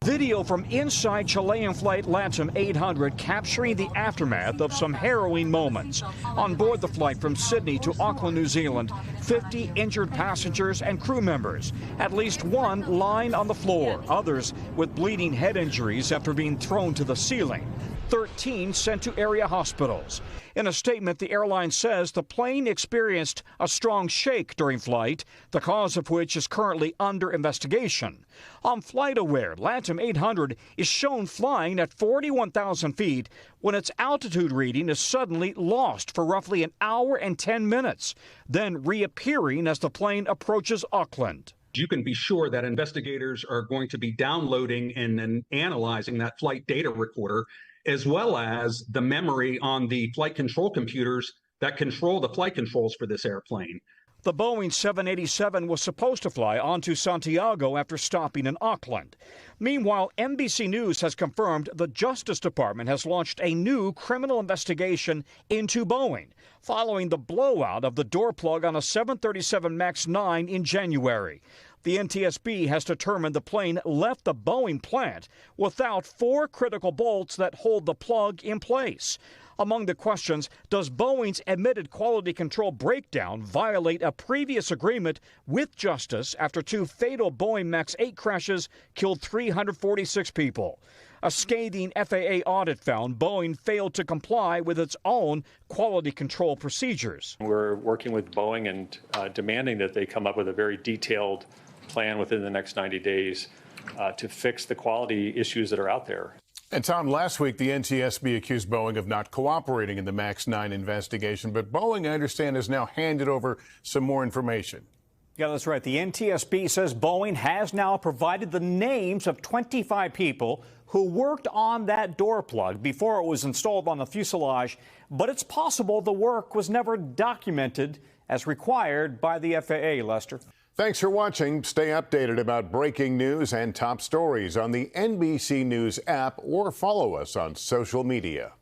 Video from inside Chilean flight LATAM 800 capturing the aftermath of some harrowing moments. On board the flight from Sydney to Auckland, New Zealand, 50 injured passengers and crew members. At least one lying on the floor, others with bleeding head injuries after being thrown to the ceiling. 13 sent to area hospitals. In a statement, the airline says the plane experienced a strong shake during flight, the cause of which is currently under investigation. On FlightAware, LATAM 800 is shown flying at 41,000 feet when its altitude reading is suddenly lost for roughly an hour and 10 minutes, then reappearing as the plane approaches Auckland. You can be sure that investigators are going to be downloading and then analyzing that flight data recorder, as well as the memory on the flight control computers that control the flight controls for this airplane. The Boeing 787 was supposed to fly on to Santiago after stopping in Auckland. Meanwhile, NBC News has confirmed the Justice Department has launched a new criminal investigation into Boeing, following the blowout of the door plug on a 737 MAX 9 in January. The NTSB has determined the plane left the Boeing plant without 4 critical bolts that hold the plug in place. Among the questions, does Boeing's admitted quality control breakdown violate a previous agreement with Justice after 2 fatal Boeing MAX 8 crashes killed 346 people? A scathing FAA audit found Boeing failed to comply with its own quality control procedures. We're working with Boeing and demanding that they come up with a very detailed plan within the next 90 days to fix the quality issues that are out there. And Tom, last week the NTSB accused Boeing of not cooperating in the MAX 9 investigation, but Boeing, I understand, has now handed over some more information. Yeah, that's right. The NTSB says Boeing has now provided the names of 25 people who worked on that door plug before it was installed on the fuselage, but it's possible the work was never documented as required by the FAA, Lester. Thanks for watching. Stay updated about breaking news and top stories on the NBC News app or follow us on social media.